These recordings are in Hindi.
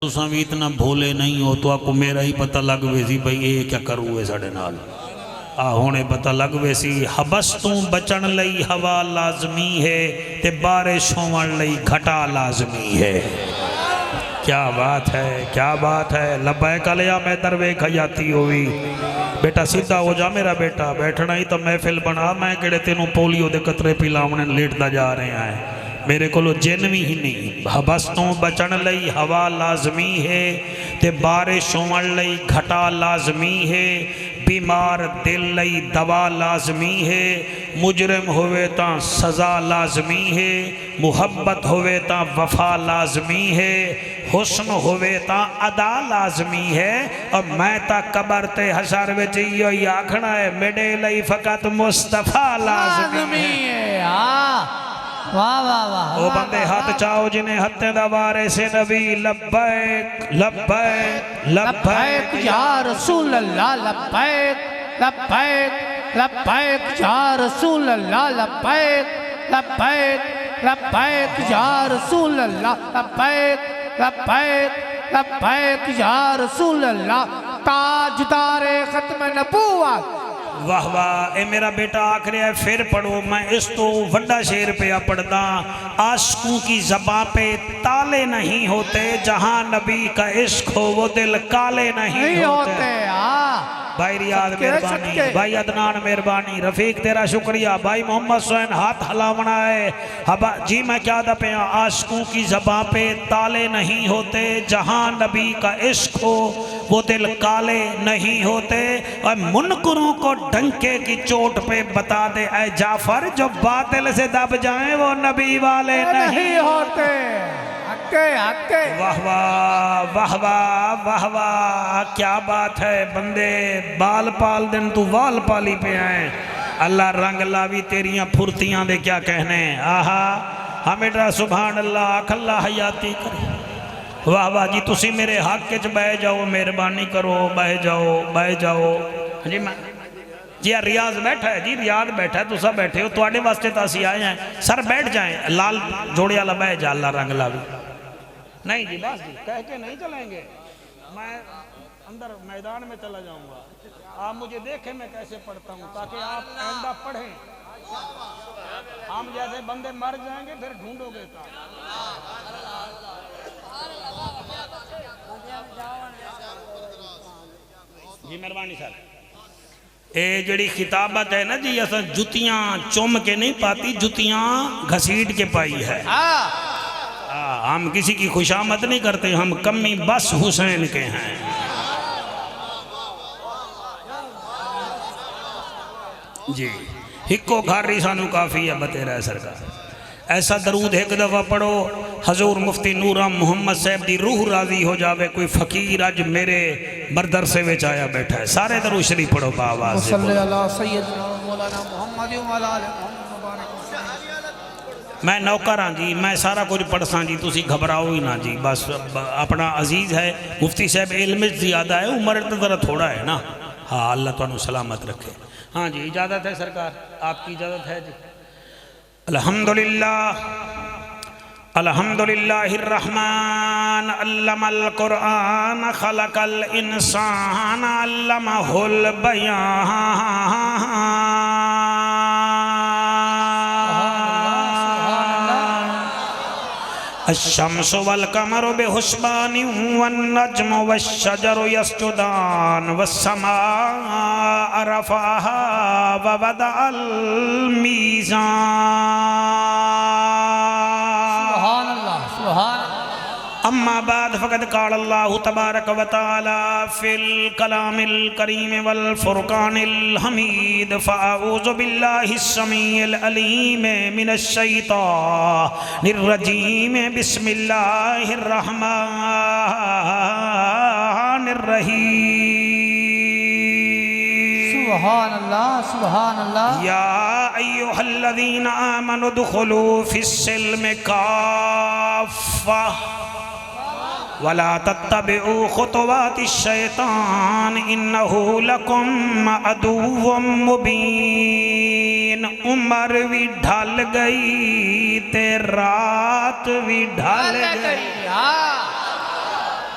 तुसा भी इतना भोले नहीं हो तो आपको मेरा ही पता लग वैसी भाई ये क्या करूए साढ़े नाल हुणे पता लग वैसी हबस तू बचन लई हवा लाजमी है ते बारिश होवन लई घटा लाजमी है। क्या बात है, क्या बात है। लब्बैक अलया मैं दरवे खयाती हुई बेटा सीधा हो जा मेरा बेटा, बैठना ही तो महफिल बना। मैं किड़े तेनों पोलियो दे कतरे पिलावने लेटदा जा रहे हैं, मेरे को जिन भी ही नहीं। हबस तो बचन लई हवा लाजमी है ते बारिश होवन लई घटा लाजमी है। बीमार दिल लई दवा लाजमी है। मुजरिम होवे ता सज़ा लाजमी है। मुहब्बत होवे ता वफा लाजमी है। हुस्न होवे ता अदा लाजमी है। और मैं ता कबर ते हशर विच इहो ही आखना है मेरे लई फकत मुस्तफा लाजमी है। वाह वाह वाह। ओ बंदे हाथ चाओ जिन्हें हत्ते दा वारे से नबी लब्बैक लब्बैक लब्बैक या रसूल अल्लाह लब्बैक लब्बैक लब्बैक या रसूल अल्लाह लब्बैक लब्बैक लब्बैक या रसूल अल्लाह लब्बैक लब्बैक लब्बैक या रसूल अल्लाह। ताजदारे खत्म नबूवत। वाह वाह। ए मेरा बेटा आख रहा है फिर पढ़ो। मैं इस तो वड्डा शेर पे पढ़दा। आशिकों की ज़बां पे ताले नहीं होते, जहां नबी का इश्क हो वो दिल काले नहीं होते। भाई रियाद मेहरबानी, भाई अदनान मेहरबानी, रफीक तेरा शुक्रिया, भाई मोहम्मद सोहन हाथ हलावना है। हबा जी मैं क्या दा पे आशिकों की ज़बां पे ताले नहीं होते, जहां नबी का इश्क हो वो दिल काले नहीं होते। और मुनकरों को डंके की चोट पे बता दे ऐ जाफर, जो बातिल से दब जाएं वो नबी वाले नहीं होते। हक्के हक्के। वाह वाह वाह वाह वाह वाह। क्या बात है बंदे, बाल पाल दिन तू वाल पाली पे आए। अल्लाह रंग लावी तेरियां फुर्तियां दे क्या कहने। आहा हमें सुभान अल्लाह अखल्ला हयाती करे। वाह वाह जी। तुसी मेरे हक च बह जाओ, मेहरबानी करो, बह जाओ बह जाओ। जी मैं जी रियाज बैठा है जी, रियाज बैठा है, तुसा बैठे हो थोड़े वास्ते तो असी आए हैं। सर बैठ जाए, लाल जोड़े वाला बह जा, अल्लाह रंग लावी। नहीं जी बस जी कह के नहीं चलेंगे, मैं अंदर मैदान में चला जाऊंगा। आप मुझे देखें मैं कैसे पढ़ता हूँ, ताकि आप आइंदा पढ़ें। हम जैसे बंदे मर जाएंगे फिर ढूंढोगे का। जी मेहरबानी सर। ये जड़ी खिताबत है ना जी, असा जुतियां चुम के नहीं पाती, जुतियां घसीट के पाई है। हम किसी की खुशामद नहीं करते, हम कमी बस हुसैन के हैं। जी हिक्को घारी सानू काफ़ी है बतेरा सरकार। ऐसा दरूद एक दफ़ा पढ़ो, हजूर मुफ्ती नूरा मुहम्मद साहब की रूह राजी हो जावे। कोई फकीर अज मेरे मरदरसे में आया बैठा है, सारे दरूद शरीफ पढ़ो बाबा से। मैं नौकर हाँ जी, मैं सारा कुछ पढ़सा जी, तुसी घबराओ ही ना जी। बस अपना अजीज़ है मुफ्ती साहब, इल्म ज़्यादा है, उम्र तो ज़रा थोड़ा है ना। हाँ अल्लाह तुहानू सलामत रखे। हाँ जी इजाज़त है सरकार, आपकी इजाज़त है जी। अल्हम्दुलिल्लाह अल्हम्दुलिल्लाहिर्रहमान अल्लमल कुरआन खलकल इंसान अल्लमहुल बयान। अश्शम्सु वल कमरु बिहुस्बानि वन्नज्मु वश्शजरु यस्जुदान वस्समाअ रफ़अहा ववदअल मीज़ान। सुभान अल्लाह सुभान। अम्मा बाद फ़क़द क़ाल अल्लाहु तबारक व तआला फ़िल कलामिल करीम वल फ़ुरक़ानिल हमीद फ़अऊज़ु बिल्लाहिस समीइल अलीम मिनश शैतानिर रजीम बिस्मिल्लाहिर रहमानिर रहीम। सुभान अल्लाह सुभान अल्लाह। या अय्युहल्लज़ीना आमनु दुख़ुलू फ़िस्सिल्मि काफ़्फ़ा वला तत्तबिउ खुतवातिश शैतान इन्नहु लकुम अदुव्वुम मुबीन। उम्र भी ढल गई ते रात भी ढल गई।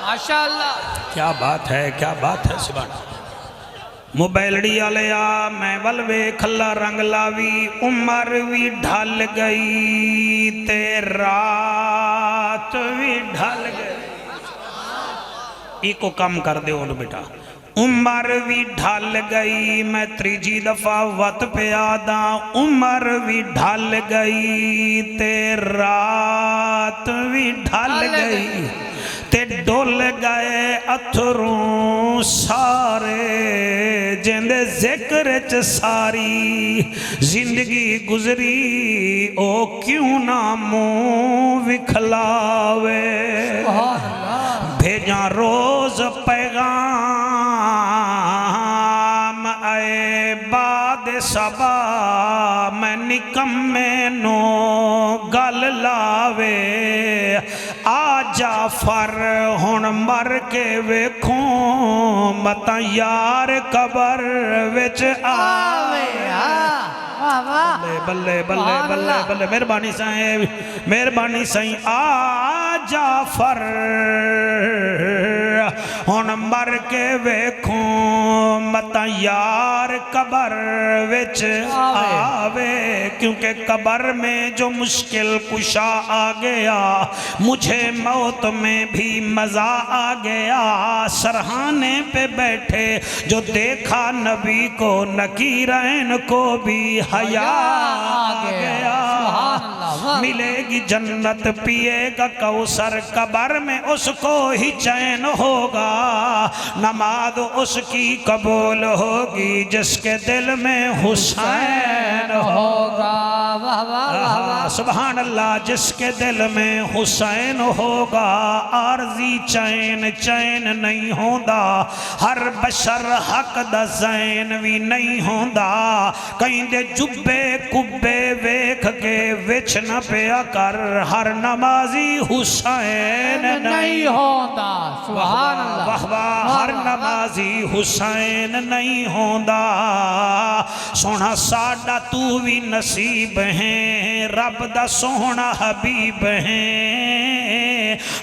माशाअल्लाह। क्या बात है, क्या बात है। सुभान मोबाइलड़ी वाले आ मैं वलवे खला रंग लावी उम्र भी ढल गई ते रात भी ढल गई। इको कम कर दे बेटा। उम्र भी ढल गई मैं त्रीजी दफा वत प्यादा उम्र भी ढल गई ते रात भी ढल गई ते डुल गए अथरू सारे जिंदे जिक्र च सारी जिंदगी गुजरी ओ क्यों ना मुंह विखलावे। भेजा रोज पैगाम आए बाद सबा मैं निकम्मे नो गल लावे। आ जाफर हुण मर के वेखो मता यार कबर विच आवे। बल्ले बल्ले बल्ले बल्ले मेहरबानी साईं, मेहरबानी साईं। आ जाफर हुण मर के वेखो मता यार कबर विच आवे। क्योंकि कबर में जो मुश्किल कुशा आ गया मुझे मौत में भी मजा आ गया। सरहाने पे बैठे जो देखा नबी को नकीरैन को भी हया आ गया। मिलेगी जन्नत पिएगा कौसर कबर में उसको ही चैन होगा। नमाज उसकी कबूल होगी जिसके दिल में हुसैन होगा। सुभान अल्लाह। जिसके दिल में हुसैन होगा आरजी चैन चैन नहीं होंदा। हर बशर हक दा ज़ैन भी नहीं होंदा। कहीं दे जुब्बे कुब्बे वेख के विच न पिया कर हर नमाजी हुसैन नहीं होंदा। सुभान अल्लाह। वाह वाह। हर नमाजी हुसैन नहीं होंदा। सोना साडा तू भी नसीब है रब दा सोहना हबीब है।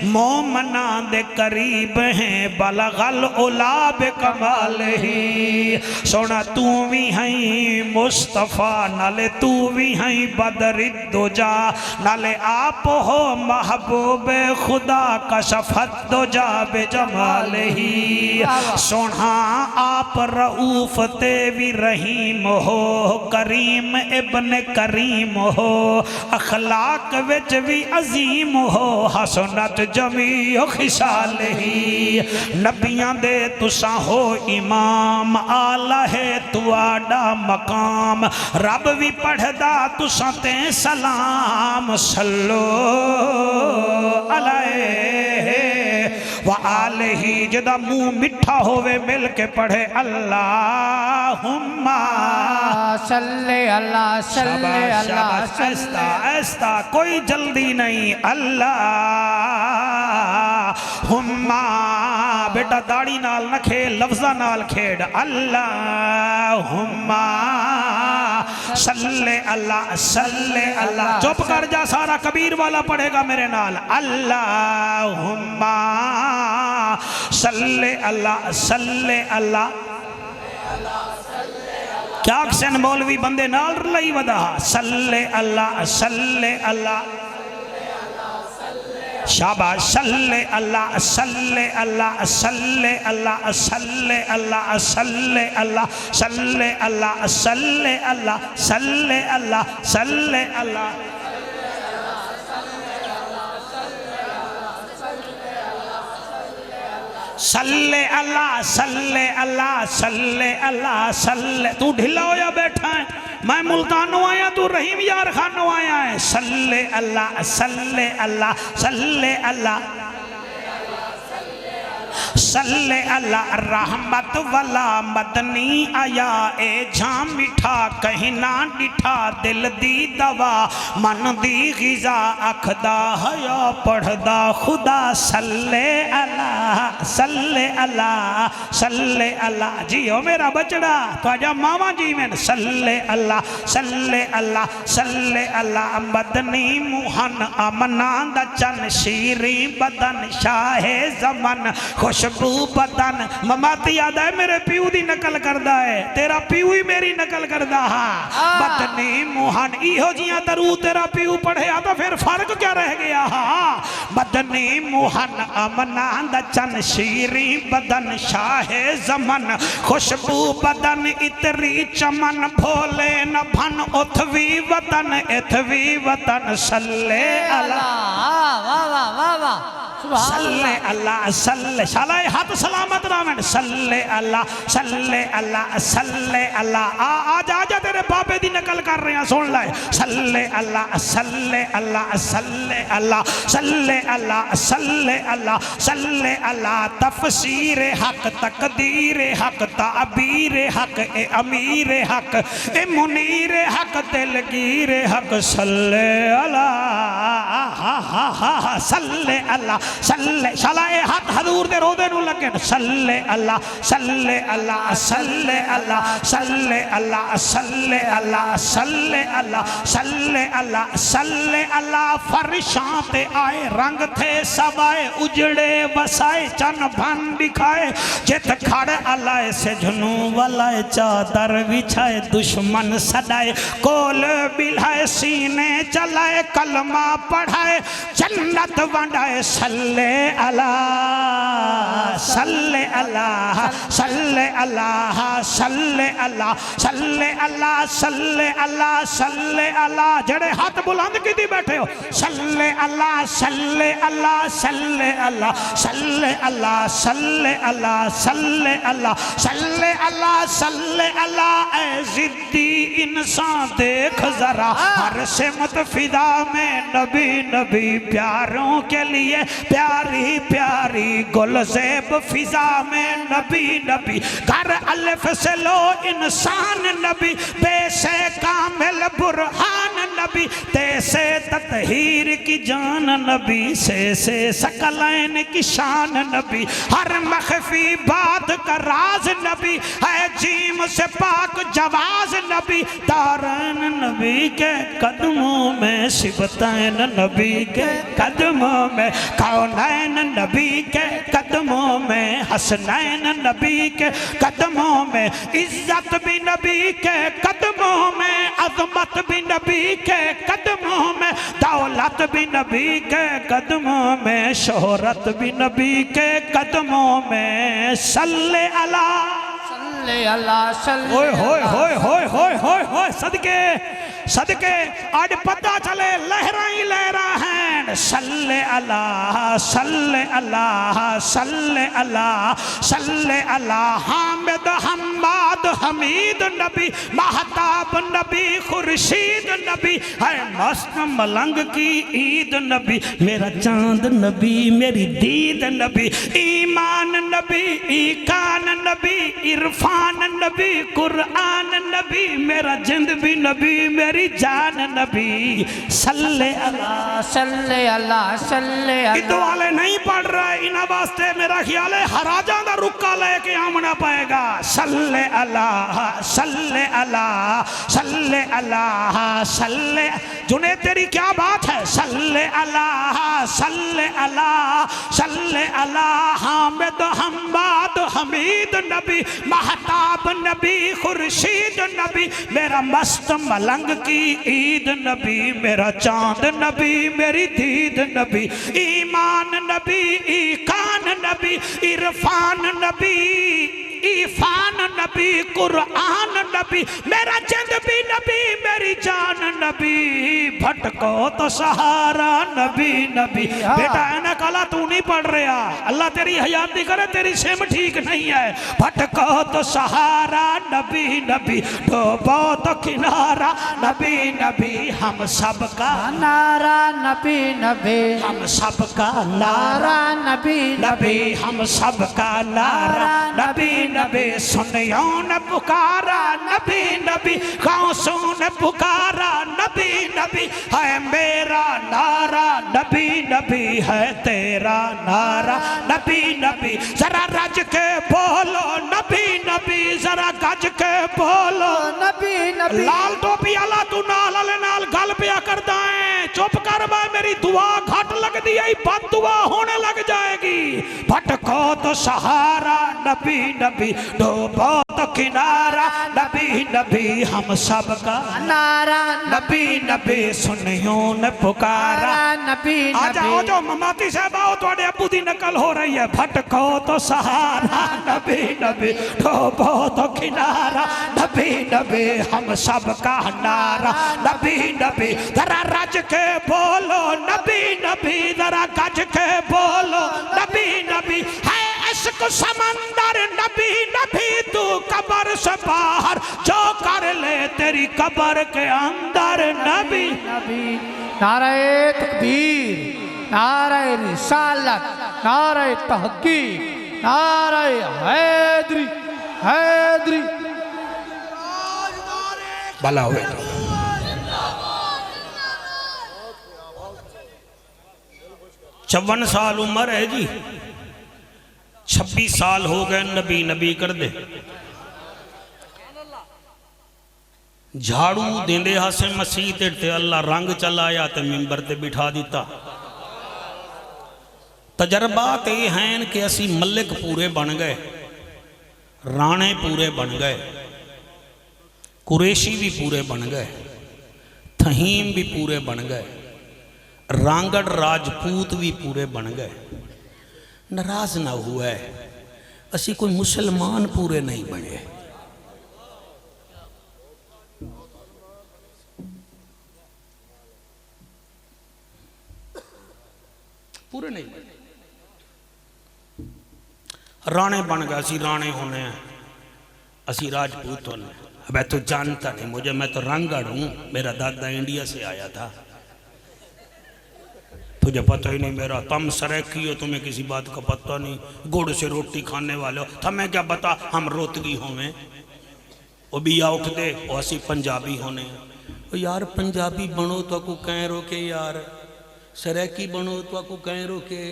मोमना दे करीब है बलगल उला बे कमाल ही। सोना तू भी है मुस्तफा नाले तू भी है बदरिदो जा नाले आप हो महबूब खुदा का शफत दो जा बे जमाल ही। सोना आप रऊफ ते भी रहीम हो करीम इब्न करीम हो अखलाक विच भी अजीम हो हसनत जमी खिसाल ही। नबियां दे तुसा हो इमाम आला है तुआडा मकाम रब भी पढ़दा तुसा ते सलाम सल्लो अलैहि व आलिही। जदा मुंह मिठा होवे मिल के पढ़े अल्लाहुम्मा सल्ले अला सल्ले अला ऐस्ता ऐस्ता कोई जल्दी नहीं। अल्लाहुम्मा बेटा दाढ़ी नाल न खेल लफ्जा नाल खेड़। अल्लाहुम्मा सल्ले अला सल्ले अला। चुप कर जा सारा कबीर वाला पढ़ेगा मेरे नाल। अल्लाहुम्मा सल्ले अला सल्ले अला। क्या अक्सन मौलवी बंदे नाल लई वदा सल्ले अल्लाह सल्ले अल्लाह। शाबाश सल्ले अल्लाह सल्ले अल्लाह सल्ले अल्लाह सल्ले अल्लाह सल्ले अल्लाह सल्ले अल्लाह सल्ले अल्लाह सल्ले अल्लाह सल्ले अल्लाह। सल्ले अल्लाह सल्ले अल्लाह सल्ले अल्लाह सल्ले। तू ढिला हो या बैठा है? मैं मुल्तानों आया तू रहीम यार खानों आया है। सल्ले अल्लाह सल्ले अल्लाह सल्ले अल्लाह सल्ले अल्लाह। रहमत वाला मदनी आया ए झाम मिठा कहीं ना डिठा दिल दी दवा मन दी गिजा अखदा हया पढ़दा खुदा। सल्ले अल्लाह सल्ले अल्लाह सल्ले अल्लाह जी ओ मेरा बचड़ा तुझा मावा जी में सल्ले अल्लाह सल्ले अल्लाह सल्ले अल्लाह मदनी मुहन अमना दा चन शीरी बदन शाहे जमन खुशबू बदन ममाती याद है मेरे प्यू दी नकल करदा है तेरा प्यू ही मेरी नकल करदा हा मदनी मुहन इहो जियां दरू तेरा प्यू पढ़िया तो फिर फर्क क्या रह गया हा मदनी मुहन अमना दा चन शीरी बदन शाहे जमन खुशबू बदन इतरी चमन भोले न भन उथवी वतन सल्ले अल्लाह वाह वाह वाह वाह सल्ले अल्लाह सल्ले शालाए हाथ सलामत रावण सल्ले अल्लाह सल्ले अल्लाह सल्ले अल्लाह आज आजा तेरे बाबे दी नकल कर रहे हैं सुन ले सल्ले अल्लाह सल्ले अल्लाह सल्ले अल्लाह सल्ले अल्लाह सल्ले अल्लाह सल्ले अल्लाह तफसीर हक तकदीर हक ताबीर हक ए अमीर हक ए मुनीर हक दिलगीर हक सल्ले अल्लाह सल्ले अल्लाह सल्ले शालाए हाथ हजूर दे रोदे नु लगे सल्ले अल्लाह सल्ले अल्लाह सल्ले अल्लाह सल्ले अल्लाह सल्ले अल्लाह सल्ले अल्लाह सल्ले अल्लाह सल्ले अल्लाह फरिशां ते आए रंग थे सवाए उजड़े वसाए चन भन दिखाए जित खड़ अलाए से झनू वलाए चादर बिछाए दुश्मन सदाए कोल बिलाए सीने चलाए कलमा पढ़ाए जन्नत वंडाए सल्ले अल्लाह सल्ले अल्लाह सल्ले अल्लाह सल्ले अल्लाह सल्ले अल्लाह सल्ले अल्लाह सल्ले अल्लाह जड़े हाथ बुलंद की बैठे हो सल्ले अल्लाह सल्ले अल्लाह सल्ले अल्लाह सल्ले अल्लाह सल्ले अल्लाह सल्ले अल्लाह सल्ले अल्लाह सल्ले अल्लाह ऐ जिद्दी इंसान देख जरा हर सिमत फिदा में नबी नबी प्यारों के लिए प्यारी प्यारी गुलज़ेब फिजा में नबी नबी घर अलिफ से लो इंसान नबी बेसे कामिल बुरहान नबी तैसे ततहीर की जान नबी से सकलैन की शान नबी हर मखफी बात का राज नबी है जीम से पाक जवाज नबी तारन नबी के कदमों में सिबतैन नबी के कदमों में कौनैन नबी के कदमों में हसनैन नबी के कदमों में इज्जत भी नबी के कदमों में अजमत भी नबी के कदमों में दौलत भी नबी के कदमों में शोहरत भी नबी के कदमों में सल्ले अल्लाह सल्ले अल्लाह सल्ले होय होय होय होय होय होय होय सदके सदके आज पता चले लहरा ही लहरा हैं सल्ले अल्लाह सल्ले अल्लाह सल्ले अल्लाह सल्ले अल्लाह हामिद हम्माद हमीद नबी महताब नबी खुर्शीद नबी है मस्त मलंग की ईद नबी मेरा चांद नबी मेरी दीद नबी ईमान नबी ईकान नबी इरफान नबी कुरान नबी मेरा जिंद भी नबी मेरी जान नबी सल्ले अल्लाह सल्ले अल्लाह सल्ले इदो वाले नहीं पढ़ रहे इन्हें वास्ते मेरा ख्याल है हराजा दा रुक्का लेके आमना पाएगा सल्ले अल्लाह सल्ले अल्लाह सल्ले अल्लाह सल्ले जुने तेरी क्या बात है सल्ले अल्लाह सल्ले अल्लाह सल्ले अल्लाह हामिद हम्माद हमीद नबी महताब नबी खुर्शीद नबी मेरा मस्त मलंग की ईद नबी मेरा चांद नबी मेरी दीद नबी ईमान नबी ईकान नबी इरफान नबी ईफान नबी कुरान नबी मेरा जिंद भी नबी मेरी जान नबी भटको तो सहारा नबी नबी बेटा है काला तू नहीं पढ़ रहा अल्लाह तेरी हयाती करे तेरी सिम ठीक नहीं है भटको तो सहारा नबी नबी डूबो तो किनारा नबी नबी हम सबका नारा नबी नबी हम सबका नारा नबी नबी हम सबका नारा नबी नबी सुनियो न पुकारा नबी नबी गौसों ने पुकारा नबी नबी है मेरा नारा नबी नबी है तेरा नारा नबी नबी जरा रज के बोलो नबी नबी जरा गज के बोलो नबी नबी लाल टोपी आला तू नाल आले नाल गल पिया करदा है चुप कर बा मेरी दुआ घट लगदी है बद दुआ होने लग जाएगी भटको तो सहारा नबी नबी डूबो तो किनारा नबी नबी हम सबका नारा नबी नबी सुनियो न पुकारा नबी आ जाओ नबी जो ममाती साहब आओ थोड़े अबू दी नकल हो रही है भटको तो सहारा नबी नबी डूबो तो किनारा नबी नबी हम सबका नारा नबी नबी जरा रज के बोलो नबी नबी जरा गज के बोलो नबी नबी है इश्क समंदर नबी नबी तू कब्र से बाहर जो कर ले तेरी कब्र के अंदर नबी नबी नारे तकबीर नारे रिसालत नारे तहकीक नारे हैदरी हैदरी भला हुए 54 साल उम्र है जी 26 साल हो गए नबी नबी कर दे झाड़ू देंदे हासे मसीह ते अल्लाह रंग चलाया ते मिंबर ते बिठा दिता तजर्बात ये हैं कि असी मलिक पूरे बन गए राणे पूरे बन गए कुरेशी भी पूरे बन गए थहीम भी पूरे बन गए रांगड़ राजपूत भी पूरे बन गए नाराज ना हुआ है असी कोई मुसलमान पूरे नहीं बने पूरे नहीं बने राणे बन गए असी राणे होने हैं असी राजपूत होने मैं तो जानता नहीं मुझे मैं तो रांगड़ हूं मेरा दादा इंडिया से आया था तुझे पता ही नहीं मेरा तम सरेकी हो तुम्हें किसी बात का पता नहीं गुड़ से रोटी खाने वाले हो तुम्हें क्या पता हम रोतगी होवे वो भी आ उठ दे वो असी पंजाबी होने ओ यार पंजाबी बनो तो को कह रोके यार सरेकी बनो तो को कह रोके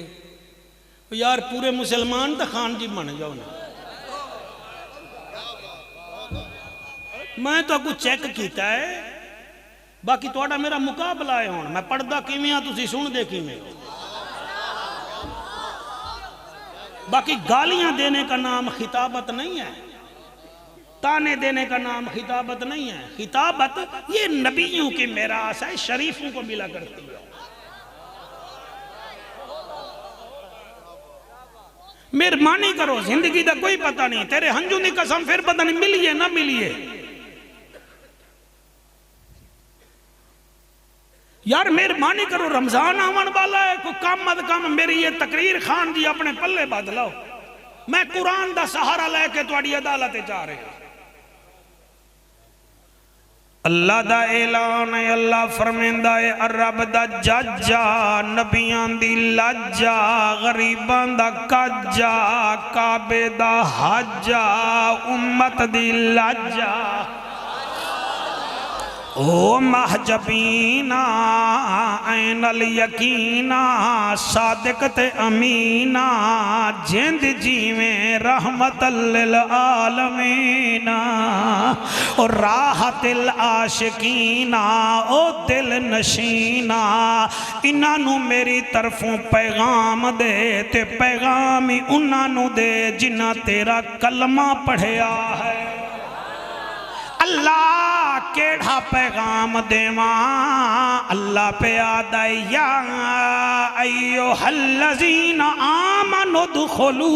ओ यार पूरे मुसलमान तो खान जी बन जाओ ना मैं तो कुछ चेक किया है बाकी थोड़ा मेरा मुकाबला है हुण मैं पढ़दा किवें आ तुसीं सुणदे किवें बाकी गालियां देने का नाम खिताबत नहीं है ताने देने का नाम खिताबत नहीं है खिताबत ये नबियों की मेरास है शरीफों को मिला करती है मेहरबानी करो जिंदगी का कोई पता नहीं तेरे हंजू की कसम फिर पता नहीं मिलिए ना मिलिए यार मेहरबानी करो रमजान आवन वाला है कोई कम मत कम मेरी ये तकरीर खान जी अपने पल्ले बद लो मैं कुरान का सहारा लेके तुहाडी अदालत जा रहा अल्लाह दा ऐलान है अल्लाह फरमांदा है रब दा जज्जा नबियां दी लज्जा गरीबां दा कज्जा काबे दा हज्जा उम्मत दी लज्जा ओ महजबीना ऐनल यकीना सादिक ते अमीना जिंद जीवें रहमतल लिल आलमीना और राहतिल आशिकीना ओ दिल नशीना इन्हां मेरी तरफों पैगाम दे ते पैगाम ही उन्हां दे जिन्हां तेरा कलमा पढ़िया है अल्लाह केढ़ा पैगाम देवा अल्लाह पे आदया अय्युहल्लज़ीना आमनु दुखुलू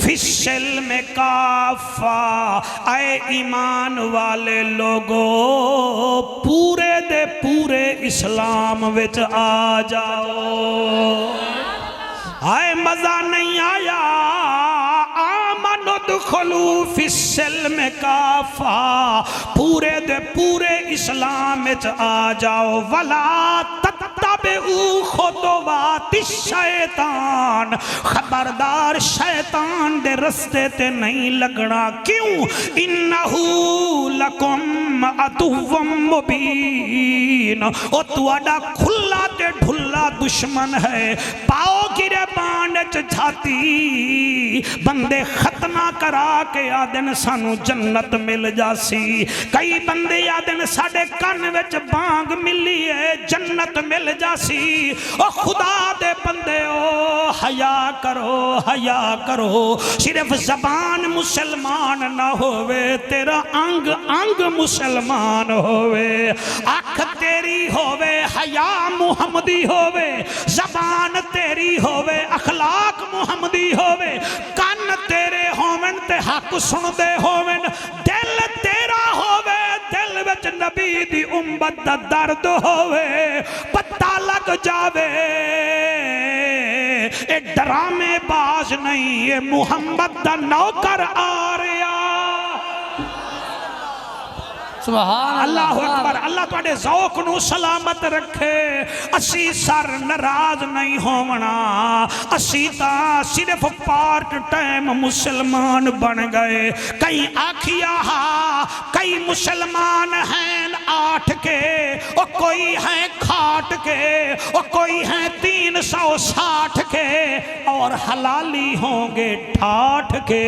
फिस्सिल्म काफ़ा आए ईमान वाले लोगो पूरे दे पूरे इस्लाम विच आ जाओ आए मजा नहीं आया दुखलू फिस्सिल्म काफा पूरे दे पूरे इस्लाम में आ जाओ वला खुतवाति शैतान, खबरदार शैतान दे रस्ते ते नहीं लगना। क्यों? इन्नहू लकुम अदुव्वुम मुबीन, ओ तुआडा खुला ते ढुल्ला दुश्मन है। पाओ गिरे बाण च झाती, बंदे खतना करा के आदन सानू जन्नत मिल जासी। कई बंदे आदन साडे कन विच बांग मिली है जन्नत मिल जासी। ओ खुदा दे बंदे ओ हया करो, हया करो। सिर्फ जबान मुसलमान ना होवे, तेरा अंग अंग मुसलमान होवे। अख तेरी होवे हया मुहम्मदी होवे, जबान तेरी होवे अखलाक मुहम्मदी होवे, कान तेरे होवन ते हक सुनदे होवन, दिल तेरा होवे दिल विच नबी दी उम्मत दा दर्द होवे। पता लग जावे ए डरामे बाज नहीं, ये मुहम्मद दा नौकर आ रहा। सुभान अल्लाह अकबर। अल्लाह तुहाडे ज़ौक नू सलामत रखे। असी सर नाराज नहीं होवना, असी तां सिर्फ पार्ट टाइम मुसलमान बन गए। कई आखिया हा कई मुसलमान हैं 8 के, और कोई है खाट के, और कोई है 360 के, और हलाली होंगे 68 के।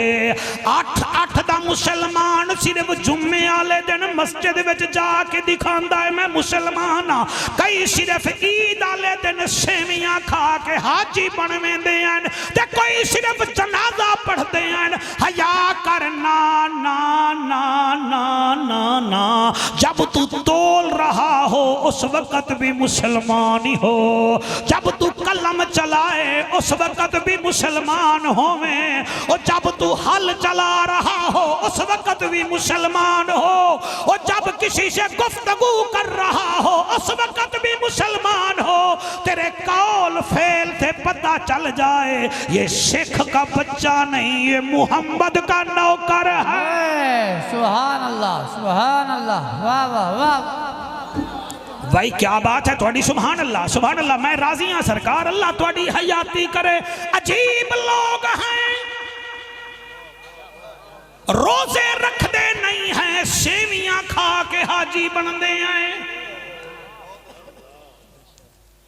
8 दा मुसलमान सिर्फ जुम्मे वाले दिन मस्जिद विच जाके दिखांदा है मैं मुसलमान हाँ। कई सिर्फ ईद वाले दिन सेवियां खा के हाजी बन वेंदे हैं, ते कोई सिर्फ जनाजा पढ़ते हैं। हया करना ना ना ना ना ना, जब तू तोल रहा हो उस वक्त भी मुसलमान ही हो, जब तू कलम चलाए उस वक्त भी मुसलमान होवे, और जब तू हल चला रहा हो उस वक्त भी मुसलमान हो, और जब किसी से गुफ्तगू कर रहा हो उस वक्त भी मुसलमान हो। तेरे कौल फेल से पता चल जाए ये सिख का बच्चा नहीं, ये मुहम्मद का नौकर है। सुभान अल्लाह, सुभान अल्लाह, वाह वाह वाह। भाई क्या बात है थोड़ी, सुभान अल्लाह, सुभान अल्लाह। मैं राजी हाँ सरकार, अल्लाह थोड़ी हयाती करे। अजीब लोग हैं, रोजे रखते नहीं हैं, सेवियां खा के हाजी बनते हैं।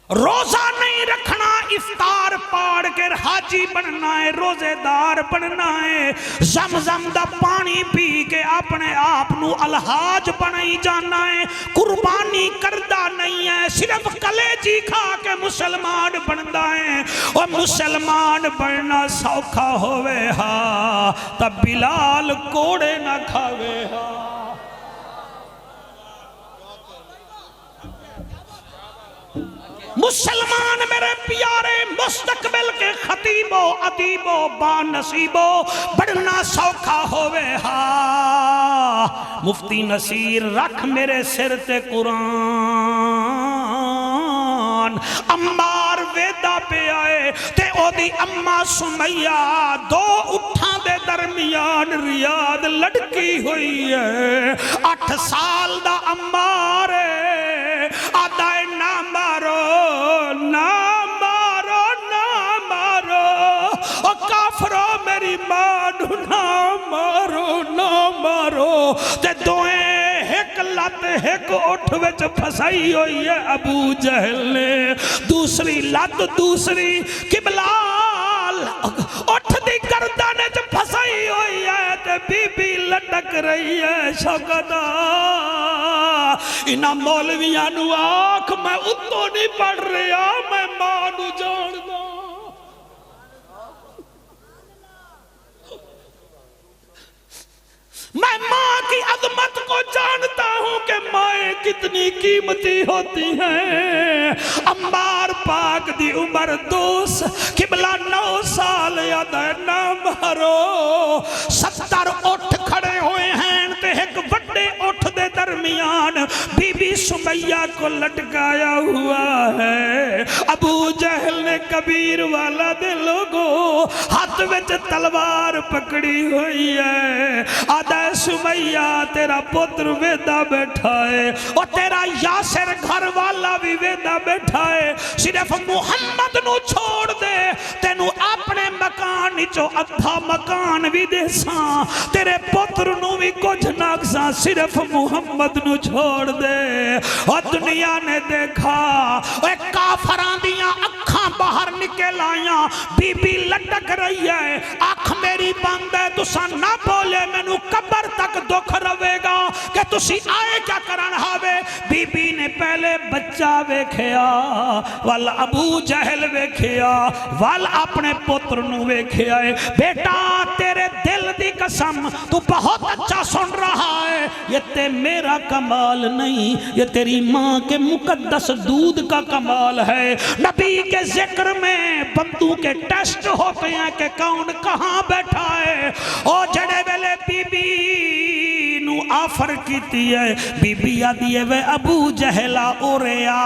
रोजा नहीं रखना, इफ्तार पाड़ के हाजी बनना है, रोजेदार बनना है। जमजम दा पानी पी के अपने आप नू अलहाज बनाई जाना है। कुर्बानी करदा नहीं है, सिर्फ कलेजी खा के मुसलमान बनता है। और मुसलमान बनना सौखा होवे हा तब बिलाल कोड़े ना खावे हा। मुसलमान मेरे प्यारे मुस्तकबिल के खतीबो अदीबो बानसीबो बढ़ना सौखा होवे हा। मुफ्ती नसीर रख मेरे सिर ते कुरान, अम्मार वेदा पे आए ते ओदी अम्मा सुमैया 2 उठां दे दरमियान रियाद लड़की हुई है। 8 साल दा अम्मार आदा ना मारो ना मारो ना मारो, ओ काफरो मेरी मां ना मारो ना मारो। ते दोएं एक लत एक उठ विच फसाई हुई है अबू जहल ने, दूसरी लत दूसरी किबलाल उठ दी गर्दन च फसाई हुई है, ते बीबी लटक रही है। शौकदा इन्हां मौलवियां नू आख मैं उत्तों नहीं पढ़ रहा, मैं मां नू जानदा। मैं माँ की अजमत को जानता हूँ कि माएँ कितनी कीमती होती हैं। अम्मार पाक दी उम्र 2 किबला 9 साल याद ना मारो। 70 उठ खड़े हुए हैं ते एक बड़े उठ दे दरमियान दरमियान बीबी सुमैया को लटकाया हुआ है। अबू जहल ने कबीर वाला दे लोगों हाथ में तलवार पकड़ी हुई है। आदा सुमैया तेरा पुत्र वेदा बैठा है और तेरा यासिर घर वाला भी वेदा बैठा है। सिर्फ मुहम्मद नू छोड़ दे, तेनू अपने मकान चो अद्धा मकान भी देसा, तेरे पुत्र नू भी कुछ नाकसा, सिर्फ मुहम्मद नू छोड़ दे। और दुनिया ने देखा काफरां दियां अखां बाहर निकल आया, बीबी लटक रही है, अख मेरी बंद है, तुसा ना बोले मैनू कब्र तक दुख रवेगा कि तुसी आए क्या करन हावे। बीबी ने पहले बच्चा वेखिया, वल अबू जहल वेखिया, वल अपने पुत्र नू वेखिया है। बेटा तेरे दिल दी कसम तू बहुत अच्छा सुन रहा है, ये ते मेरा कमाल नहीं, ये तेरी माँ के मुकद्दस दूध का कमाल है। नबी के जिक्र में बंदू के टेस्ट होते हैं कि कौन कहाँ बैठा है। और जड़े वेले बीबी नू आफर कीती है, बीबी आदि है वे अबू जहला ओरेया,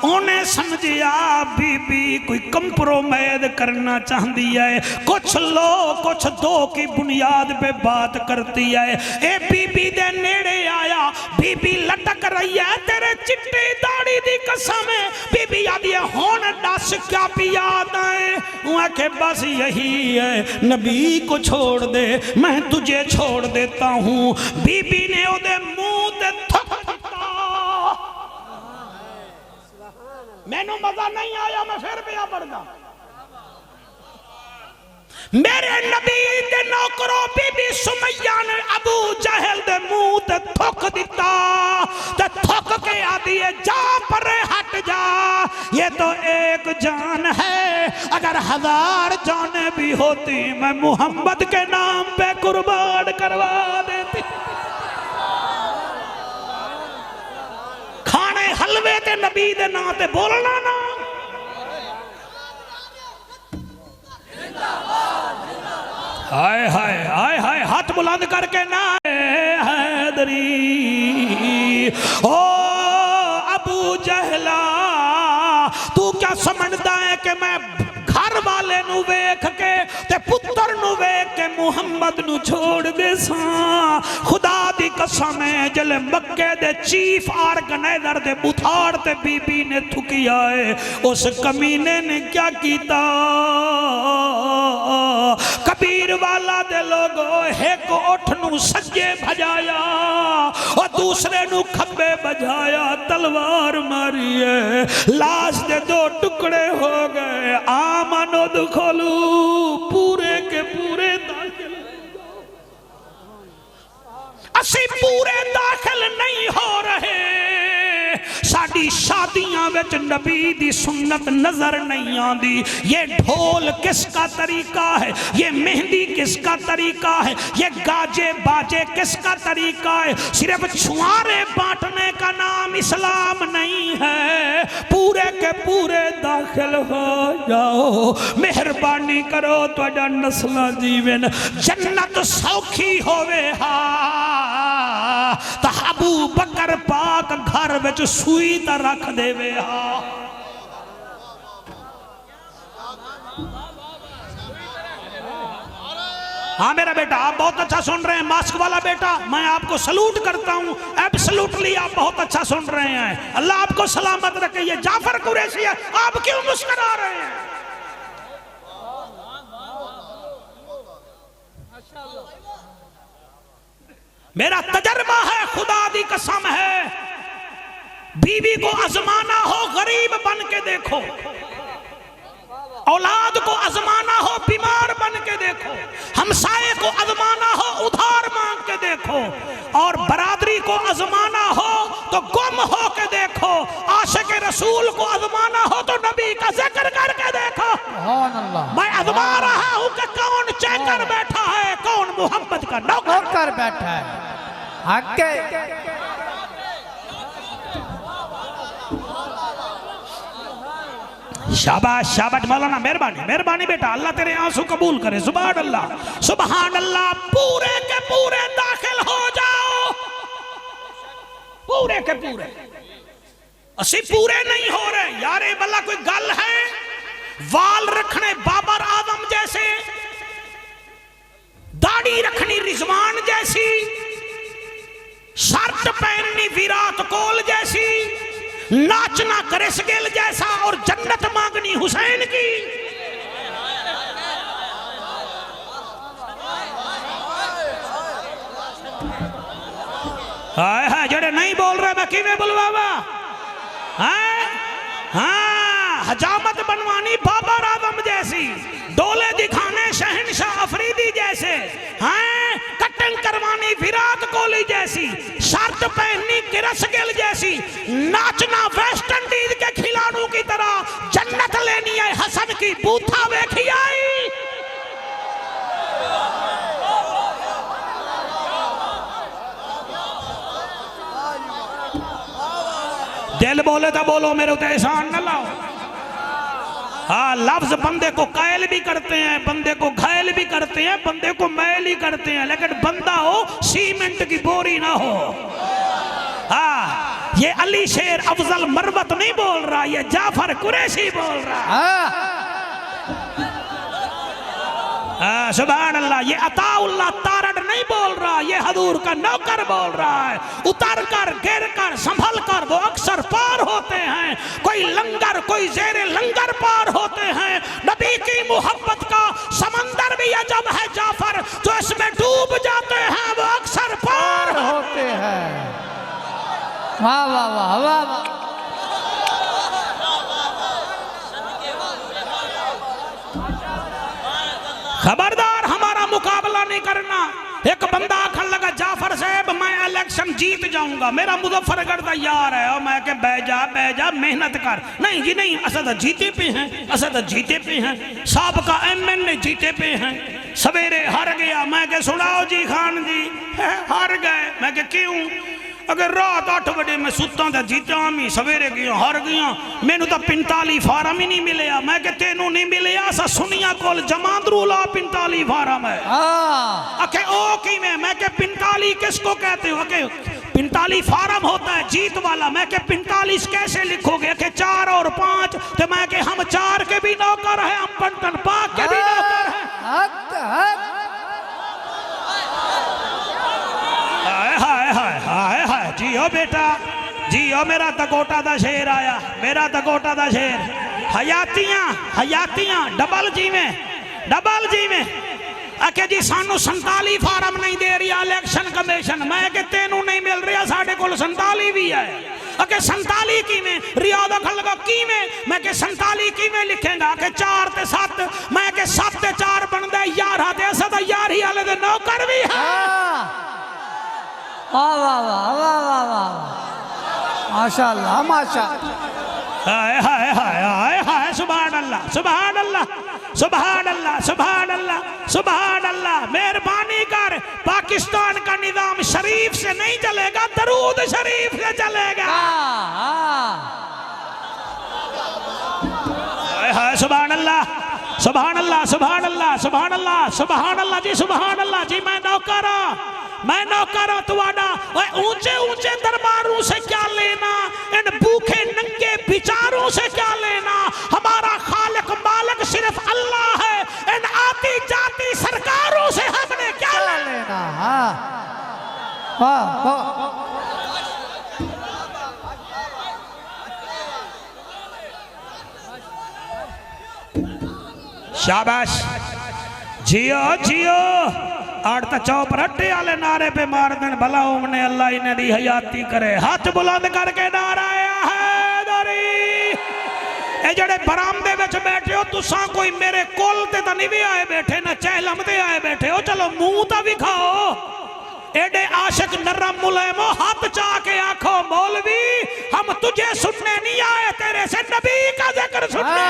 उन्हें समझिया बीबी कोई कंप्रोमाइज करना चाहती है, कुछ लो कुछ दो की बुनियाद पे बात करती है। ए बीबी दे नेड़े आया, बीबी लटक रही है, तेरे चिट्टी दाढ़ी दी कसम है। बीबी आदि है हुण दस क्या याद आए, आखे बस यही है, नबी को छोड़ दे मैं तुझे छोड़ देता हूँ। बीबी ने ओदे मुंह ते थप दिता, मैनू मजा नहीं आया, मैं फिर भी पढ़दा। मेरे नबी दे नौकरों बीबी सुमैया ने अबू जहल दे मुंह ते थुक दिता, ते थुक के आदि जा परे हट जा, ये तो एक जान है, अगर 1000 जानें भी होती मैं मोहम्मद के नाम पे कुर्बान करवा देती। खाने हलवे ते नबी दे नाम ते बोलना ना, हाय हाय हाय हाय हाथ बुलंद करके ना हैदरी। ओ अबू जहला तू क्या समझदा है कि मैं घर वाले नु वेख के ते पुत्र नु वेख के मुहम्मद नु छोड़ दे सा। खुदा दी कसम है जले मक्के दे चीफ ऑर्गेनाइजर दे बुथाड़ ते बीबी ने थुकिया है, उस कमीने ने क्या कीता। कबीर वाला दे लोगो एक ओठ नु सज्जे भजाया और दूसरे नु खब्बे बजाया, तलवार मारी है, लाश दे 2 टुकड़े हो गए। आमनो दुखोलू पूरे के पूरे दाखिल, असी पूरे दाखिल नहीं हो रहे, साड़ी शादियां विच नबी दी सुन्नत नजर नहीं आती। ये ढोल किसका तरीका है, ये मेहंदी किसका तरीका है, ये गाजे बाजे किसका तरीका है। सिर्फ छुआरे बांटने का नाम इस्लाम नहीं है, पूरे के पूरे दाखिल हो जाओ। मेहरबानी करो तुहाडा नस्लां जीवन, जन्नत सौखी होवे हा तो अबू बकर पाक घर विच सुई ता रख देवे हा। हाँ मेरा बेटा आप बहुत अच्छा सुन रहे हैं, मास्क वाला बेटा मैं आपको सलूट करता हूँ, एब्सोल्युटली आप बहुत अच्छा सुन रहे हैं, अल्लाह आपको सलामत रखे। ये जाफर कुरैशी है, आप क्यों मुस्कुरा रहे हैं। मेरा तजर्बा है, खुदा दी कसम है, बीवी को आजमाना हो गरीब बन के देखो, औलाद को आजमाना हो बीमार बन के देखो, हमसाये को आजमाना हो उधार मांग के देखो, और बरादरी को आजमाना हो तो गुम हो के देखो, आशिक रसूल को आजमाना हो तो नबी का जिक्र करके देखो। मैं आजमा रहा हूँ कि कौन चेकर बैठा है, कौन मोहम्मद का नौकर बैठा है। शाबाश शाबाश मौलाना, मेहरबानी मेहरबानी बेटा, अल्लाह तेरे आंसू कबूल करे। सुभान अल्लाह सुभान अल्लाह। पूरे के पूरे दाखिल हो जाओ, पूरे के पूरे असी पूरे नहीं हो रहे यार। ये भला कोई गल है? वाल रखने बाबर आजम जैसे, दाढ़ी रखनी रिजवान जैसी, शर्ट पहननी विराट कोहली जैसी, नाचना क्रिस गेल जैसा और जन्नत मांगनी हुसैन की। हाय हाय जड़े नहीं बोल रहे मैं किवें बुलवावा? हाँ, हजामत बनवानी बाबर आजम जैसी, डोले दिखाने शहनशाह अफरीदी जैसे, हैं कटिंग करवानी विराट कोहली जैसी, शर्ट पहननी क्रिस गेल जैसी, नाचना वेस्ट इंडीज के खिलाड़ियों की तरह, जन्नत लेनी है हसन की बूथा वेखी आई। दिल बोले तो बोलो, मेरे उते एहसान न लाओ। हाँ, लफ्ज बंदे को कायल भी करते हैं, बंदे को घायल भी करते हैं, बंदे को मैल ही करते हैं, लेकिन बंदा हो सीमेंट की बोरी ना हो। हाँ, ये अली शेर अफजल मरवत नहीं बोल रहा, ये जाफर कुरैशी बोल रहा। सुभान अल्लाह, ये अताउल्लाह तारड़ नहीं बोल रहा, ये हजूर का नौकर बोल रहा है। उतर कर गिर कर संभल कर वो अक्सर पार होते हैं, कोई लंगर कोई जेरे लंगर पार होते हैं। नबी की मोहब्बत का समंदर भी अजब है जाफर, जो इसमें डूब जाते हैं वो अक्सर पार होते हैं। वाह वाह वाह वाह वाह। खबरदार हमारा मुकाबला नहीं करना। एक बंदा आखन लगा जाफर साहब मैं इलेक्शन जीत जाऊंगा, मेरा मुजफ्फरगढ़ का यार है, और मैं के बह जा मेहनत कर। नहीं जी नहीं, असद जीते पे हैं, असद जीते पे हैं, साहब का MN जीते पे हैं। सवेरे हार गया, मैं के सुनाओ जी खान जी हार गए। मैं के क्यों? अगर रात 8 बजे मैं सुता तो जीता ही, सवेरे गया हार गया, मैनू तो 45 फार्म ही नहीं मिले। मैं के तेनू नहीं मिले? सा सुनिया कोल जमांदरू ला 45 फार्म है। आके ओ की मैं के 45 किसको कहते हो? आके 45 फार्म होता है जीत वाला। मैं के 45 कैसे लिखोगे? के 4 और 5, तो मैं के हम 4 के भी नौकर है, हम पंटन पाक के भी नौकर है। जियो बेटा जियो, मेरा तकोटा दा शेर आया, मेरा तकोटा दा शेर। हयातियां हयातियां डबल जी में आके जी सानू 47 फार्म नहीं दे रही इलेक्शन कमीशन। मैं के तेनू नहीं मिल रहा, साढ़े कोल 47 भी है। आके 47 की में रियाद अखल लगा की में, मैं के 47 की में लिखेगा के 4 ते 7, मैं के 7 ते 4 बनदा 11 ते ऐसा तो 11 वाले दे नौकर भी है। वाह वाह वाह वाह वाह वाह, माशाअल्लाह माशाअल्लाह। हाय हाय हाय हाय हाय, सुभान अल्लाह सुभान अल्लाह सुभान अल्लाह सुभान अल्लाह सुभान अल्लाह। मेहरबानी कर, पाकिस्तान का निजाम शरीफ से नहीं चलेगा, दरूद शरीफ से चलेगा। हाय हाय, सुभान अल्लाह सुभान अल्लाह सुभान अल्लाह सुभान अल्लाह सुभान अल्लाह जी, सुभान अल्लाह जी। मैं नौकर हूं तुहाडा। ऊंचे ऊंचे दरबारों से क्या लेना, इन भूखे नंगे विचारों से क्या लेना। हमारा खालिक मालिक सिर्फ अल्लाह है, इन आती जाती सरकारों से हमने क्या लेना। शाबाश, जियो जियो। आड़ता चौप रट्टे वाले नारे पे मार देन, भला उमने अल्लाह इन्हें दी हयाती करे। हाथ बुलंद करके नारा है दरी। ए जड़े बरामदे विच बैठे हो तुसा, कोई मेरे कोल ते तो नहीं भी आए बैठे, ना चहलम ते आए बैठे हो, चलो मुंह तो भी खाओ। एडे आशिक नरम मुलायमो, हाथ चा के आखो मौलवी हम तुझे सुनने नहीं आए, तेरे से नबी का जिक्र सुनने।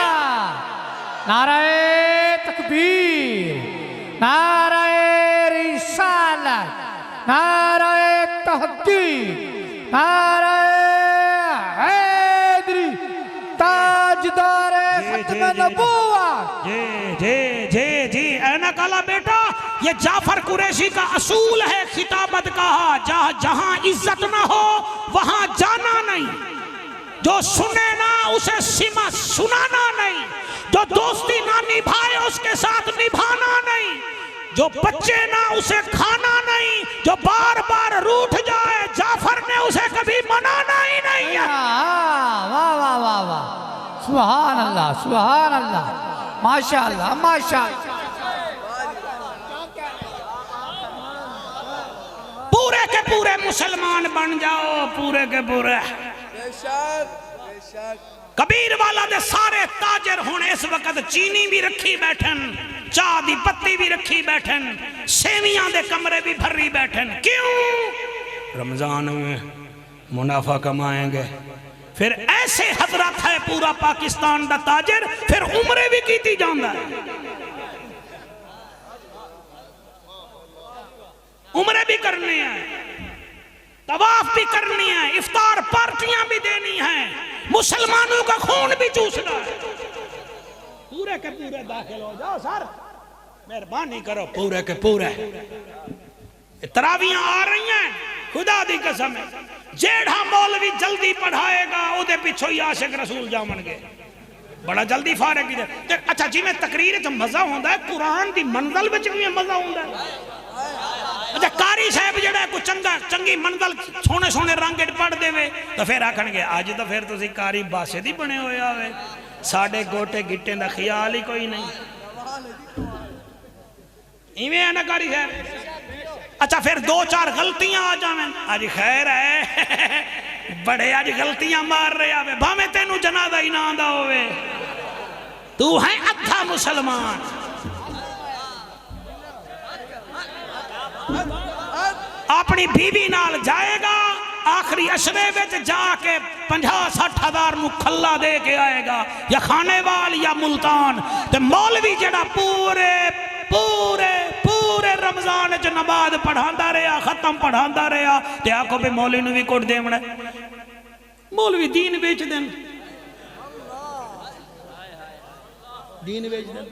नाराए तकबीर, नाराए रिसालत, नाराए तहकीक, नाराए हैदरी, ताजदार खत्म नबूवत। जी जी जी जी, ऐना काला बेटा ये जाफर कुरैशी का असूल है खिताबत का, जहां इज्जत ना हो वहां जाना नहीं, जो सुने ना उसे सुनाना नहीं, जो दोस्ती ना निभाए उसके साथ निभाना नहीं, जो बच्चे ना उसे खाना नहीं, जो बार बार रूठ जाए जाफर ने उसे कभी मनाना ही नहीं है। वाह वाह वाह वाह, सुभान अल्लाह सुभान अल्लाह, माशाअल्लाह माशाअल्लाह। पूरे के पूरे मुसलमान बन जाओ, पूरे के पूरे। कबीर वाला दे सारे ताजर होने इस वक्त चीनी भी रखी बैठन, चाह दी पत्ती भी रखी बैठन, सेवियां दे कमरे भी भरी बैठन। क्यों? रमजान में मुनाफा कमाएंगे। फिर ऐसे हजरत है पूरा पाकिस्तान दा ताजर, फिर उम्रे भी कीती जांदा है, उम्रे भी करनी है, तवाफ भी करनी है, इफ्तार पार्टियां भी देनी है, मुसलमानों का खून भी चूसना है। पूरे के पूरे दाखिल हो जाओ सर, मेहरबानी करो, पूरे के पूरे। तरावियां आ रही हैं, खुदा दी कसम है, जेड़ा मौलवी जल्दी पढ़ाएगा उदे पिछो ही आशिक रसूल जामणगे, बड़ा जल्दी फारग की। अच्छा जिवें तकरीर च मजा होंदा है, कुरान दी मंजिल विच भी मजा होंदा है। अच्छा कारी साहब जड़ा कोई चंगी मंजिल सोने सोने रंग पढ़ देवे तो फिर आखणगे अज तो फिर तुसी कारी बासे दी बने होए आवे, साडे गोटे गिट्टे दा ख्याल ही कोई नहीं। इवें है ना कारी साहब। अच्छा फिर दो चार गलतियां आ जावें, अज खैर है बड़े अज गलतियां मार रहे आवे, भावें तेनू जनाजा ही ना आंदा होवे, तू है अद्धा मुसलमान। अपनी बीवी नाल जाएगा, आखिरी अशरे विच जाके 50-60 हजार नु खल्ला दे के आएगा, या खानेवाल या मुल्तान। ते मौलवी जड़ा पूरे पूरे पूरे रमजान च नमाज पढ़ांदा रहा, खत्म पढ़ांदा रहा, ते आखो भी मौलवी नु भी कुट देवना। मौलवी दीन बेच देन, दीन बेच देन।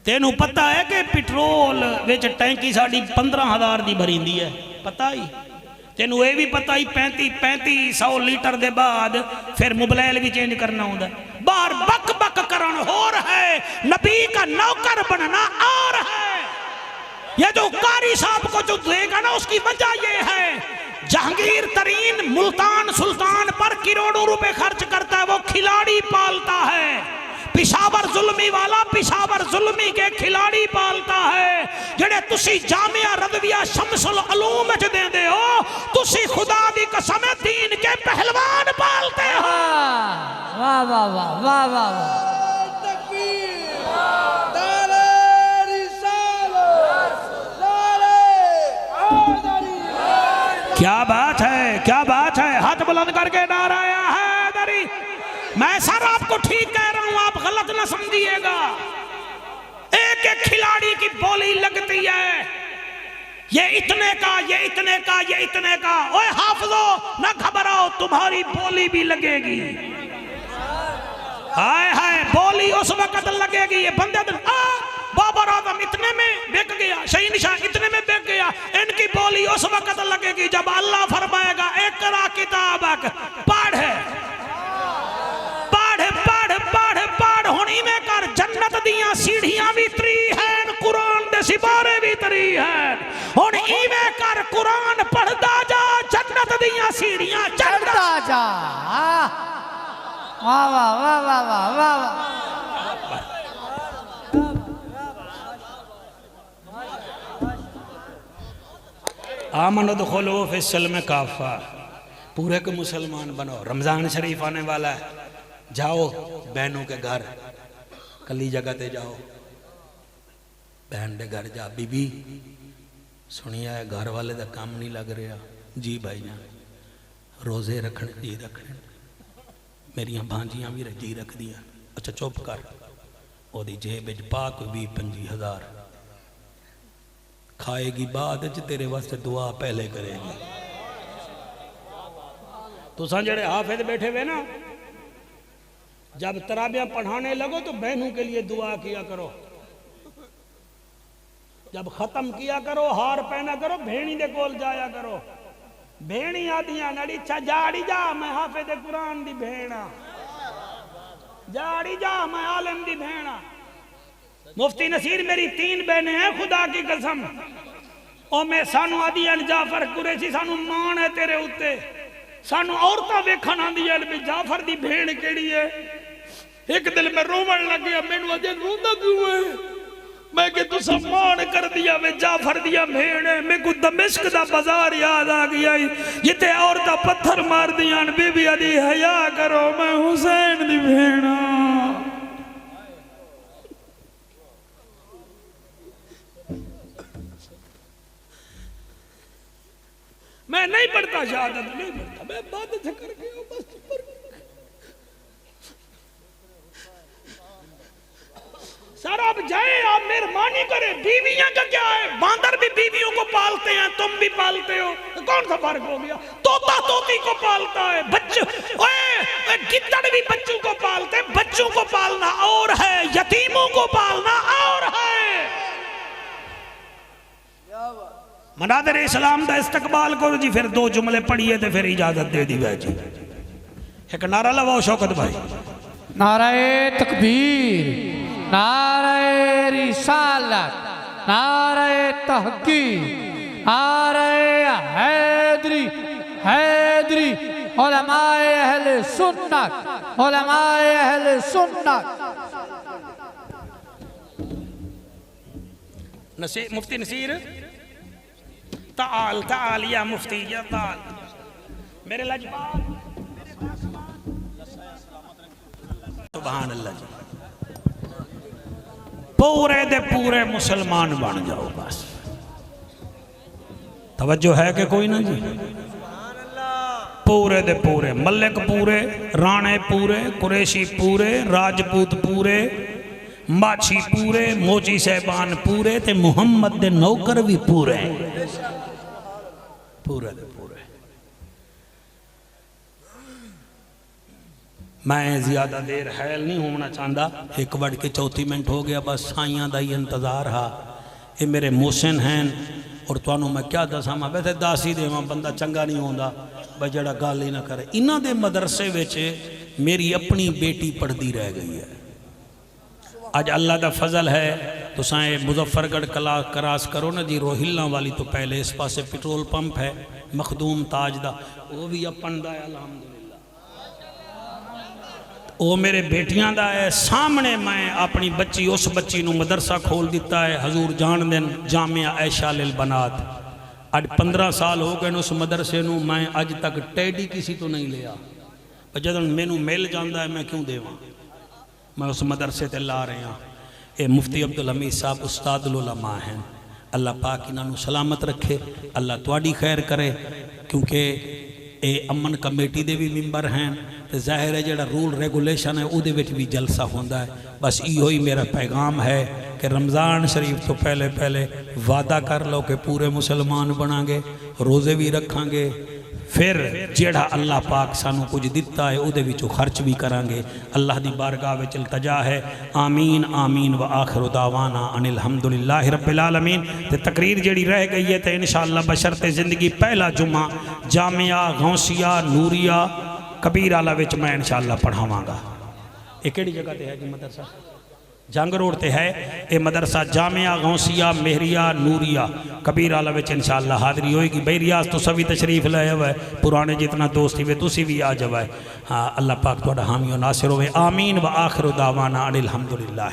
तेनू पता है कि पेट्रोल विच टैंकी साड़ी 15,000 दी भरींदी है, पता ही? तेनू ये भी पता ही 3500 लीटर दे बाद फिर मुबलैल भी चेंज करना होता है। बार बक बक करन और है, नबी का नौकर बनना और है। ये जो कारी साहब को जो देगा ना, उसकी वजह ये है, जहांगीर तरीन मुल्तान सुल्तान पर करोड़ों रुपए खर्च करता है, वो खिलाड़ी पालता है। पिशावर जुल्मी वाला पिशावर जुल्मी के खिलाड़ी पालता है। जेड़े तुसी जामिया रज़विया शमसुल उलूम च देंदे हो, तुसी खुदा दी कसम दीन के पहलवान पालते हो। वाह वाह वाह वाह वाह। क्या बात है, क्या बात है, हाथ बुलंद करके नाराया है दरी। मैं सर आपको ठीक कह रहा हूं, आप गलत ना समझिएगा। एक एक खिलाड़ी की बोली लगती है, ये इतने का, ये इतने का, ये इतने का। ओए हाफिजो ना घबराओ, तुम्हारी बोली भी लगेगी। हाय हाय, बोली उस वक्त लगेगी, ये बंदे बाबर आजम इतने में बिक गया, शहीन शाह इतने में बिक गया, इनकी बोली उस वक्त लगेगी जब अल्लाह फरमाएगा इकरा किताबक, पढ़ पढ़ पढ़ पढ़ पढ़। हुणी में कर, जन्नत दियां सीढ़ियां भी तरी हैं, कुरान दे सिपारे भी तरी हैं। हुण इवें कर, कुरान पढ़दा जा, जन्नत दियां सीढ़ियां चढ़दा जा। वाह वाह वाह वाह वाह वाह। आमनो तो खोलो फिसल में काफा, पूरे के मुसलमान बनो। रमज़ान शरीफ आने वाला है, जाओ बहनों के घर, कली जगह ते जाओ, बहन के घर जा, बीबी सुनिया है घर वाले का काम नहीं लग रहा जी भाई जान, रोजे रखने जी रखने, मेरिया भांजियां भी जी रख दिया। अच्छा चुप कर, ओदी जेब विच पा कोई 20-25 हज़ार, खाएगी बाद तेरे वास्ते दुआ पहले करेगी। तुसा जड़े हाफिज बैठे हुए ना, जब तराबियां पढ़ाने लगो तो बहनों के लिए दुआ किया करो। जब खत्म किया करो हार पहना करो भेणी दे कोल जाया करो। भेणी आदियां नड़ी छा जाड़ी जा मैं हाफिज कुरान दी भेणा, जाड़ी जा मैं आलम दी भेणा। मुफ्ती नसीर मेरी 3 बहनें हैं खुदा की कसम। ओ मैं सानू आदियां जाफर कुरैशी सानू मान है तेरे उत्ते। सानू औरतां वेखण आंदियां भी जाफर दी भेण केड़ी है। एक दिल में रोवण लग गया, मैनू अजे रोंदा क्यों है? मैं कि तू सम्मान कर दिया वे जाफर दिया भेड़ है। मेरे को दमिश्क दा बाजार याद आ गया जिते औरतां पत्थर मार दियां बीबी आदि हया करो मैं हुसैन दी भेड़। मैं नहीं पढ़ता शहादत नहीं पढ़ता, मैं बात से करके बस सर अब जाए आप मेहरबानी करें। बीवियां का क्या है? बांदर भी बीवियों को पालते हैं, तुम भी पालते हो, तो कौन सा फर्क हो गया? तोता तोती को पालता है, बच्चे गिद्दड़ भी बच्चों को पालते हैं। बच्चों को पालना और है, यतीमों को पालना और है। मनादिर इस्लाम का इस्तकबाल करो जी। फिर 2 जुमले पढ़िए तो फिर इजाजत दे दी भाई जी। एक नारा लगाओ शौकत भाई। नाराए तकबीर, नाराए रिसालत, नाराए तहकीक, नाराए हैदरी, हैदरी, उलमाए अहले सुन्नत, उलमाए अहले सुन्नत। मुफ्ती नसीर ताल ताल या मुफ्ती या ताल मेरे लजपाल सुभान अल्लाह जी। पूरे दे पूरे मुसलमान बन जाओ बस। तवज्जो है कि कोई ना जी? पूरे दे पूरे मलिक पूरे, राणे पूरे, कुरैशी पूरे, राजपूत पूरे, माछी पूरे, मोची सहबान पूरे ते मुहम्मद दे नौकर भी पूरे, पूरे दे पूरे। मैं ज्यादा देर हैल नहीं होना चाहता। 1:34 हो गया बस। साइयां दा ही इंतजार हा। ये मेरे मोहसिन हैं और तुहानू मैं क्या दसा। मैं वैसे दस ही देव बंदा चंगा नहीं होता भाई जड़ा गल ही ना करे। इन्हां दे मदरसे विच मेरी अपनी बेटी पढ़ती रह गई है। अज अल्लाह का फजल है तुसां मुजफ्फरगढ़ कला क्रॉस करो ना जी, रोहिल्ला वाली तो पहले इस पासे पेट्रोल पंप है मखदूम ताज दा, वो भी अपन दा है अल्हम्दुलिल्लाह। वो मेरे बेटियां दा है। सामने मैं अपनी बच्ची उस बच्ची नू मदरसा खोल दिता है। हजूर जान देन जामिया ऐशा लिल बनात। अज 15 साल हो गए उस मदरसे नू। मैं अज तक टैडी किसी तो नहीं लिया। जब मैनू मिल जाता है मैं क्यों देवां। मैं उस मदरसे ते ला रहे हैं। ये मुफ्ती अब्दुल हमीद साहब उस्तादुल उलमा हैं। अल्लाह पाक इन्हों सलामत रखे, अल्लाह तुहाडी खैर करे। क्योंकि ये अमन कमेटी दे भी मैंबर हैं तो जाहिर है जोड़ा रूल रेगुलेशन है उहदे विच भी जलसा होंदा है। बस इहो ही मेरा पैगाम है कि रमज़ान शरीफ तो पहले पहले वादा कर लो कि पूरे मुसलमान बनांगे, रोज़े भी रखांगे, फिर जेड़ा अल्लाह पाक सानू कुछ दिता है उहदे विचों खर्च भी करांगे। अल्लाह दी बारगाह विच इल्तजा है। आमीन आमीन व आखिर दावाना अनिल हम्दुलिल्लाहि रब्बिल आलमीन। ते तकरीर जेड़ी रह गई है तो इंशाअल्लाह बशर्ते ज़िंदगी पहला जुम्मा जामिया गौसिया नूरिया कबीर आला विच मैं इंशाअल्लाह पढ़ावांगा। ये किहड़ी जगह ते है जी मदरसा? जंग रोड ते है ये मदरसा जामिया गौसिया मेहरिया नूरिया कबीर आला विच इंशाअल्लाह हाज़री होएगी। भाई रियाज तो सभी तशरीफ लाया हुआ है, पुराने जितना दोस्त ही वे तुसी भी आ जावा है। हाँ अल्लाह पाक तुहाडा हामी और नासिर होवे। आमीन व आखिर दावाना अनिल हम्दुलिल्लाह।